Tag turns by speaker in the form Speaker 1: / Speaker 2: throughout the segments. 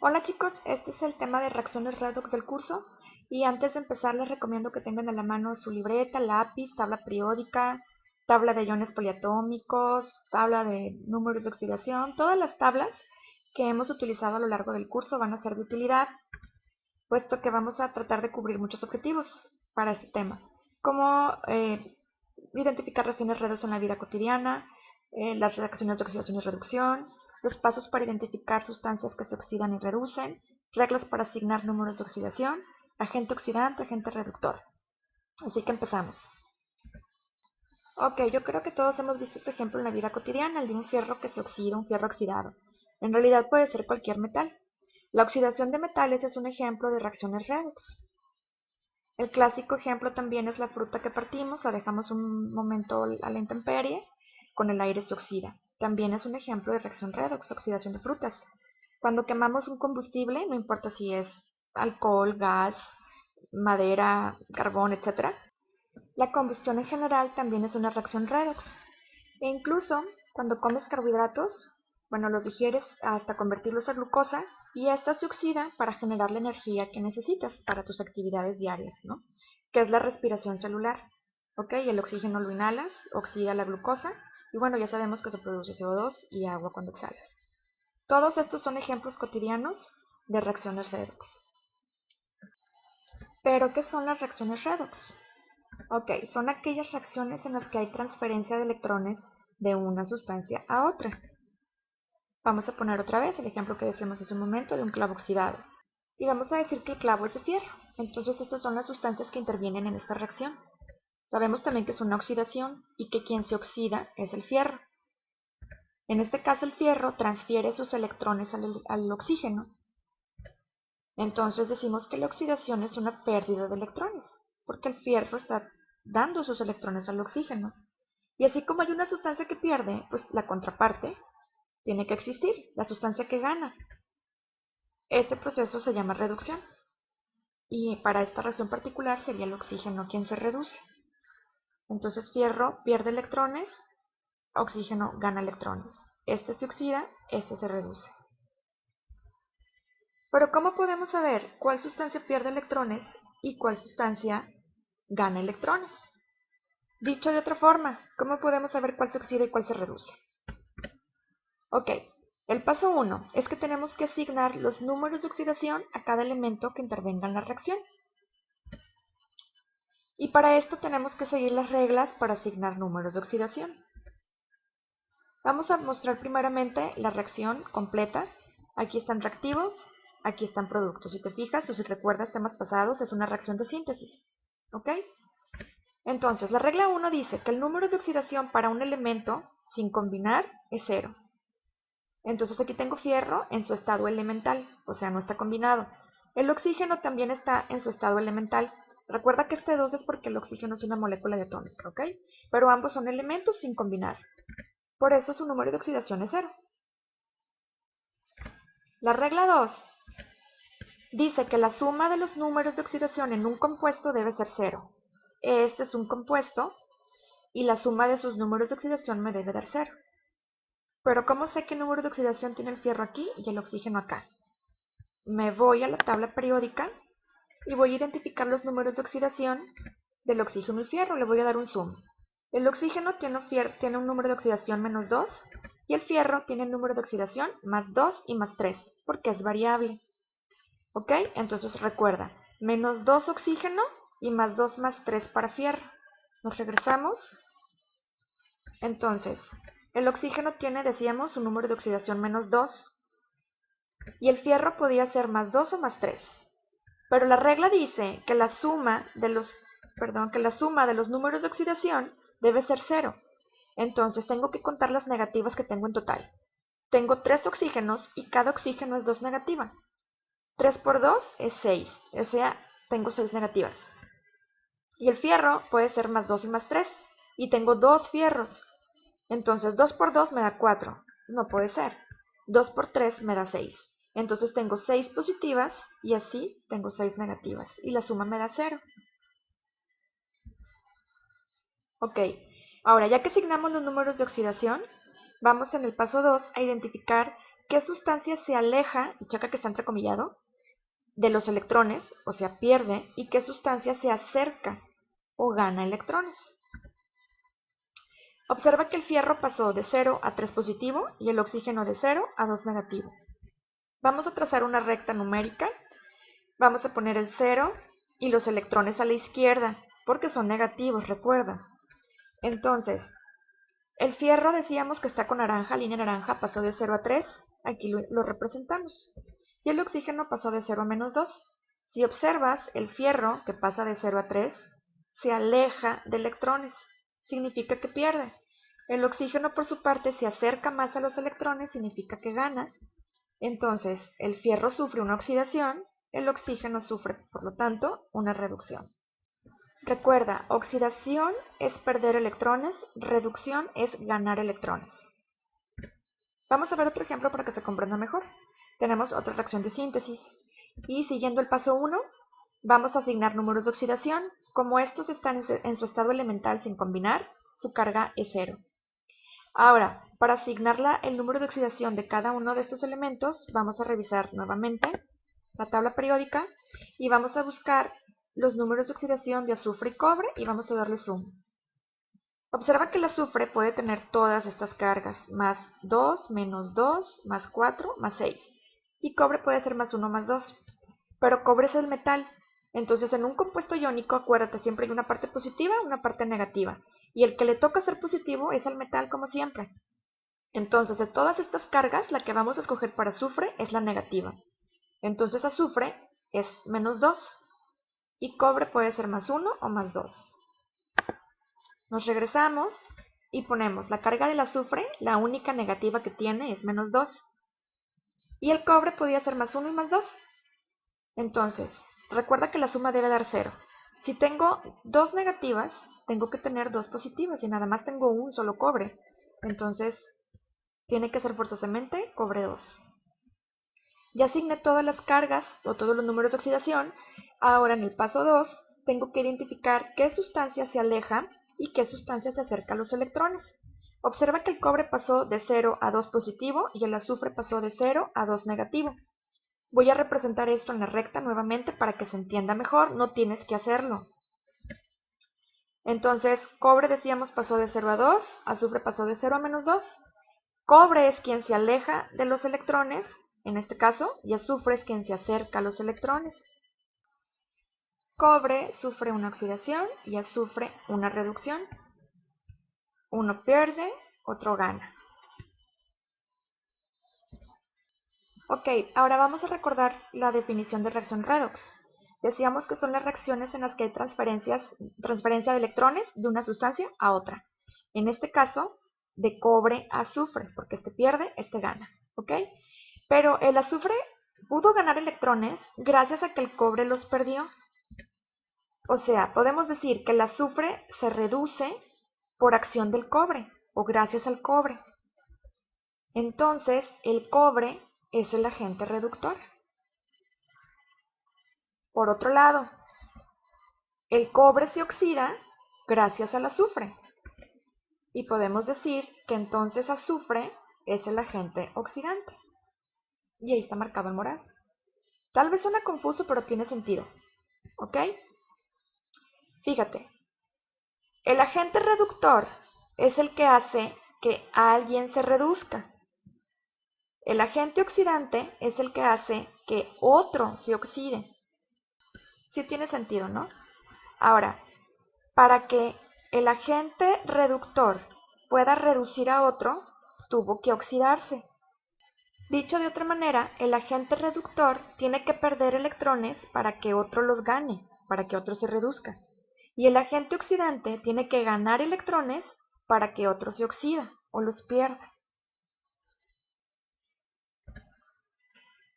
Speaker 1: Hola chicos, este es el tema de reacciones redox del curso y antes de empezar les recomiendo que tengan a la mano su libreta, lápiz, tabla periódica, tabla de iones poliatómicos, tabla de números de oxidación. Todas las tablas que hemos utilizado a lo largo del curso van a ser de utilidad, puesto que vamos a tratar de cubrir muchos objetivos para este tema, como identificar reacciones redox en la vida cotidiana, las reacciones de oxidación y reducción, los pasos para identificar sustancias que se oxidan y reducen, reglas para asignar números de oxidación, agente oxidante, agente reductor. Así que empezamos. Ok, yo creo que todos hemos visto este ejemplo en la vida cotidiana, el de un fierro que se oxida, un fierro oxidado. En realidad puede ser cualquier metal. La oxidación de metales es un ejemplo de reacciones redox. El clásico ejemplo también es la fruta que partimos, la dejamos un momento a la intemperie, con el aire se oxida. También es un ejemplo de reacción redox, oxidación de frutas. Cuando quemamos un combustible, no importa si es alcohol, gas, madera, carbón, etc., la combustión en general también es una reacción redox. E incluso cuando comes carbohidratos, bueno, los digieres hasta convertirlos a glucosa y esta se oxida para generar la energía que necesitas para tus actividades diarias, ¿no? Que es la respiración celular. ¿Ok? El oxígeno lo inhalas, oxida la glucosa y bueno, ya sabemos que se produce CO2 y agua cuando exhalas. Todos estos son ejemplos cotidianos de reacciones redox. ¿Pero qué son las reacciones redox? Ok, son aquellas reacciones en las que hay transferencia de electrones de una sustancia a otra. Vamos a poner otra vez el ejemplo que decíamos hace un momento de un clavo oxidado. Y vamos a decir que el clavo es de fierro. Entonces estas son las sustancias que intervienen en esta reacción. Sabemos también que es una oxidación y que quien se oxida es el fierro. En este caso el fierro transfiere sus electrones al oxígeno. Entonces decimos que la oxidación es una pérdida de electrones, porque el fierro está dando sus electrones al oxígeno. Y así como hay una sustancia que pierde, pues la contraparte tiene que existir, la sustancia que gana. Este proceso se llama reducción. Y para esta reacción particular sería el oxígeno quien se reduce. Entonces fierro pierde electrones, oxígeno gana electrones. Este se oxida, este se reduce. Pero ¿cómo podemos saber cuál sustancia pierde electrones y cuál sustancia gana electrones? Dicho de otra forma, ¿cómo podemos saber cuál se oxida y cuál se reduce? Ok, el paso 1 es que tenemos que asignar los números de oxidación a cada elemento que intervenga en la reacción. Y para esto tenemos que seguir las reglas para asignar números de oxidación. Vamos a mostrar primeramente la reacción completa. Aquí están reactivos, aquí están productos. Si te fijas o si recuerdas temas pasados, es una reacción de síntesis. ¿Ok? Entonces, la regla 1 dice que el número de oxidación para un elemento sin combinar es 0. Entonces aquí tengo fierro en su estado elemental, o sea, no está combinado. El oxígeno también está en su estado elemental. Recuerda que este 2 es porque el oxígeno es una molécula diatómica, ¿ok? Pero ambos son elementos sin combinar. Por eso su número de oxidación es 0. La regla 2 dice que la suma de los números de oxidación en un compuesto debe ser 0. Este es un compuesto y la suma de sus números de oxidación me debe dar 0. Pero ¿cómo sé qué número de oxidación tiene el fierro aquí y el oxígeno acá? Me voy a la tabla periódica y voy a identificar los números de oxidación del oxígeno y fierro. Le voy a dar un zoom. El oxígeno tiene un número de oxidación menos 2 y el fierro tiene el número de oxidación más 2 y más 3 porque es variable. ¿Ok? Entonces recuerda, menos 2 oxígeno y más 2 más 3 para fierro. Nos regresamos. Entonces, el oxígeno tiene, decíamos, un número de oxidación menos 2 y el fierro podía ser más 2 o más 3. Pero la regla dice que la suma de los números de oxidación debe ser 0. Entonces tengo que contar las negativas que tengo en total. Tengo 3 oxígenos y cada oxígeno es 2 negativa. 3 por 2 es 6, o sea, tengo 6 negativas. Y el fierro puede ser más 2 y más 3, y tengo 2 fierros. Entonces 2 por 2 me da 4, no puede ser. 2 por 3 me da 6. Entonces tengo 6 positivas y así tengo 6 negativas. Y la suma me da 0. Ok, ahora ya que asignamos los números de oxidación, vamos en el paso 2 a identificar qué sustancia se aleja, y checa que está entrecomillado, de los electrones, o sea, pierde, y qué sustancia se acerca o gana electrones. Observa que el fierro pasó de 0 a 3 positivo y el oxígeno de 0 a 2 negativo. Vamos a trazar una recta numérica. Vamos a poner el 0 y los electrones a la izquierda, porque son negativos, recuerda. Entonces, el fierro decíamos que está con naranja, línea naranja, pasó de 0 a 3, aquí lo representamos. Y el oxígeno pasó de 0 a menos 2. Si observas, el fierro, que pasa de 0 a 3, se aleja de electrones, significa que pierde. El oxígeno, por su parte, se acerca más a los electrones, significa que gana. Entonces, el fierro sufre una oxidación, el oxígeno sufre, por lo tanto, una reducción. Recuerda, oxidación es perder electrones, reducción es ganar electrones. Vamos a ver otro ejemplo para que se comprenda mejor. Tenemos otra reacción de síntesis. Y siguiendo el paso 1, vamos a asignar números de oxidación. Como estos están en su estado elemental sin combinar, su carga es 0. Ahora, para asignarla el número de oxidación de cada uno de estos elementos, vamos a revisar nuevamente la tabla periódica y vamos a buscar los números de oxidación de azufre y cobre y vamos a darle zoom. Observa que el azufre puede tener todas estas cargas, más 2, menos 2, más 4, más 6. Y cobre puede ser más 1, más 2. Pero cobre es el metal. Entonces en un compuesto iónico, acuérdate, siempre hay una parte positiva y una parte negativa. Y el que le toca ser positivo es al metal como siempre. Entonces de todas estas cargas, la que vamos a escoger para azufre es la negativa. Entonces azufre es menos 2 y cobre puede ser más 1 o más 2. Nos regresamos y ponemos la carga del azufre, la única negativa que tiene es menos 2. Y el cobre podría ser más 1 y más 2. Entonces, recuerda que la suma debe dar 0. Si tengo dos negativas, tengo que tener dos positivas y nada más tengo un solo cobre. Entonces, tiene que ser forzosamente cobre 2. Ya asigné todas las cargas o todos los números de oxidación. Ahora en el paso 2 tengo que identificar qué sustancia se aleja y qué sustancia se acerca a los electrones. Observa que el cobre pasó de 0 a 2 positivo y el azufre pasó de 0 a 2 negativo. Voy a representar esto en la recta nuevamente para que se entienda mejor, no tienes que hacerlo. Entonces, cobre decíamos pasó de 0 a 2, azufre pasó de 0 a menos 2. Cobre es quien se aleja de los electrones, en este caso, y azufre es quien se acerca a los electrones. Cobre sufre una oxidación y azufre una reducción. Uno pierde, otro gana. Ok, ahora vamos a recordar la definición de reacción redox. Decíamos que son las reacciones en las que hay transferencia de electrones de una sustancia a otra. En este caso, de cobre a azufre, porque este pierde, este gana. ¿Ok? Pero el azufre pudo ganar electrones gracias a que el cobre los perdió. O sea, podemos decir que el azufre se reduce por acción del cobre o gracias al cobre. Entonces, el cobre es el agente reductor. Por otro lado, el cobre se oxida gracias al azufre. Y podemos decir que entonces azufre es el agente oxidante. Y ahí está marcado en morado. Tal vez suena confuso, pero tiene sentido. ¿Ok? Fíjate, el agente reductor es el que hace que alguien se reduzca. El agente oxidante es el que hace que otro se oxide. Sí tiene sentido, ¿no? Ahora, para que el agente reductor pueda reducir a otro, tuvo que oxidarse. Dicho de otra manera, el agente reductor tiene que perder electrones para que otro los gane, para que otro se reduzca. Y el agente oxidante tiene que ganar electrones para que otro se oxida o los pierda.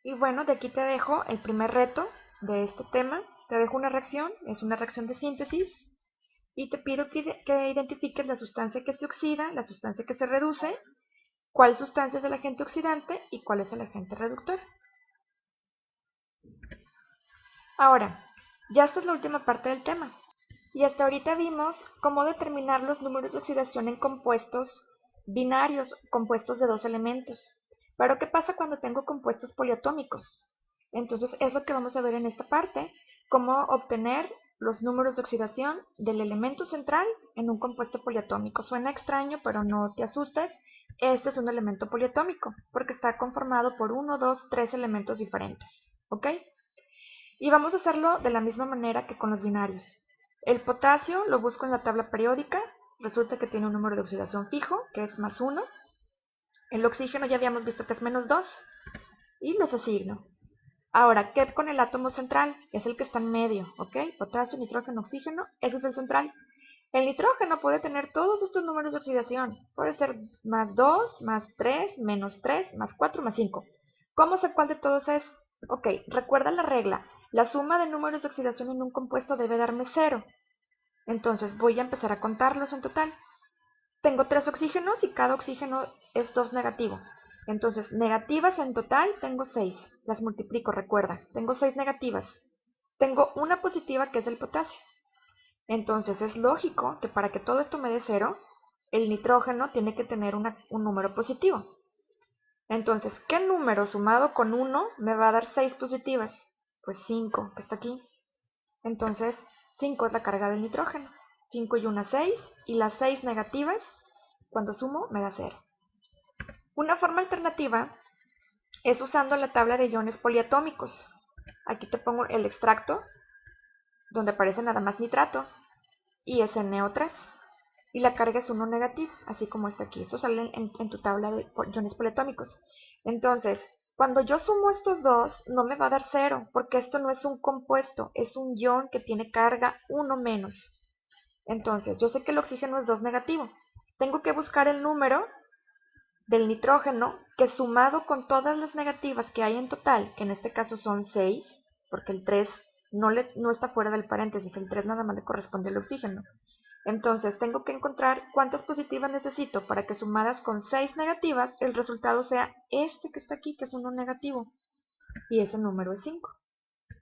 Speaker 1: Y bueno, de aquí te dejo el primer reto de este tema. Te dejo una reacción, es una reacción de síntesis. Y te pido que identifiques la sustancia que se oxida, la sustancia que se reduce, cuál sustancia es el agente oxidante y cuál es el agente reductor. Ahora, ya esta es la última parte del tema. Y hasta ahorita vimos cómo determinar los números de oxidación en compuestos binarios, compuestos de dos elementos. Pero ¿qué pasa cuando tengo compuestos poliatómicos? Entonces es lo que vamos a ver en esta parte, cómo obtener los números de oxidación del elemento central en un compuesto poliatómico. Suena extraño, pero no te asustes. Este es un elemento poliatómico, porque está conformado por 1, 2, 3 elementos diferentes. ¿Ok? Y vamos a hacerlo de la misma manera que con los binarios. El potasio lo busco en la tabla periódica. Resulta que tiene un número de oxidación fijo, que es más 1. El oxígeno ya habíamos visto que es menos 2. Y los asigno. Ahora, ¿qué con el átomo central? Es el que está en medio, ¿ok? Potasio, nitrógeno, oxígeno, ese es el central. El nitrógeno puede tener todos estos números de oxidación. Puede ser más 2, más 3, menos 3, más 4, más 5. ¿Cómo sé cuál de todos es? Ok, recuerda la regla. La suma de números de oxidación en un compuesto debe darme 0. Entonces voy a empezar a contarlos en total. Tengo 3 oxígenos y cada oxígeno es 2 negativo. Entonces, negativas en total tengo 6. Las multiplico, recuerda. Tengo 6 negativas. Tengo una positiva que es del potasio. Entonces, es lógico que para que todo esto me dé 0, el nitrógeno tiene que tener un número positivo. Entonces, ¿qué número sumado con 1 me va a dar 6 positivas? Pues 5, que está aquí. Entonces, 5 es la carga del nitrógeno. 5 y 1, 6. Y las 6 negativas, cuando sumo, me da 0. Una forma alternativa es usando la tabla de iones poliatómicos. Aquí te pongo el extracto, donde aparece nada más nitrato, y es NO3. Y la carga es 1 negativo, así como está aquí. Esto sale en tu tabla de iones poliatómicos. Entonces, cuando yo sumo estos dos, no me va a dar 0, porque esto no es un compuesto, es un ion que tiene carga 1 menos. Entonces, yo sé que el oxígeno es 2 negativo. Tengo que buscar el número del nitrógeno que sumado con todas las negativas que hay en total, que en este caso son 6, porque el 3 no está fuera del paréntesis, el 3 nada más le corresponde al oxígeno. Entonces tengo que encontrar cuántas positivas necesito para que sumadas con 6 negativas el resultado sea este que está aquí, que es 1 negativo, y ese número es 5.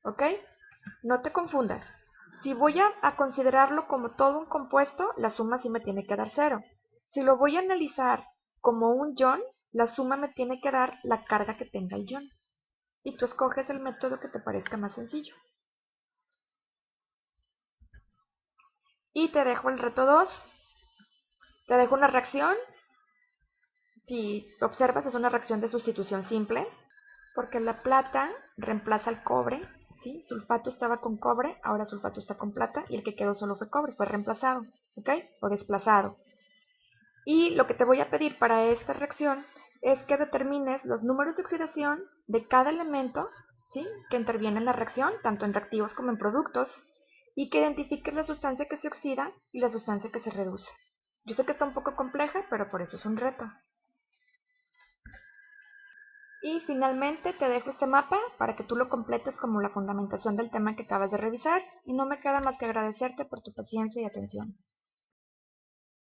Speaker 1: ¿Ok? No te confundas. Si voy a considerarlo como todo un compuesto, la suma sí me tiene que dar 0. Si lo voy a analizar como un ion, la suma me tiene que dar la carga que tenga el ion. Y tú escoges el método que te parezca más sencillo. Y te dejo el reto 2. Te dejo una reacción. Si observas, es una reacción de sustitución simple, porque la plata reemplaza el cobre. ¿Sí? Sulfato estaba con cobre, ahora sulfato está con plata, y el que quedó solo fue cobre, fue reemplazado, ¿ok? O desplazado. Y lo que te voy a pedir para esta reacción es que determines los números de oxidación de cada elemento, ¿sí?, que interviene en la reacción, tanto en reactivos como en productos, y que identifiques la sustancia que se oxida y la sustancia que se reduce. Yo sé que está un poco compleja, pero por eso es un reto. Y finalmente te dejo este mapa para que tú lo completes como la fundamentación del tema que acabas de revisar, y no me queda más que agradecerte por tu paciencia y atención.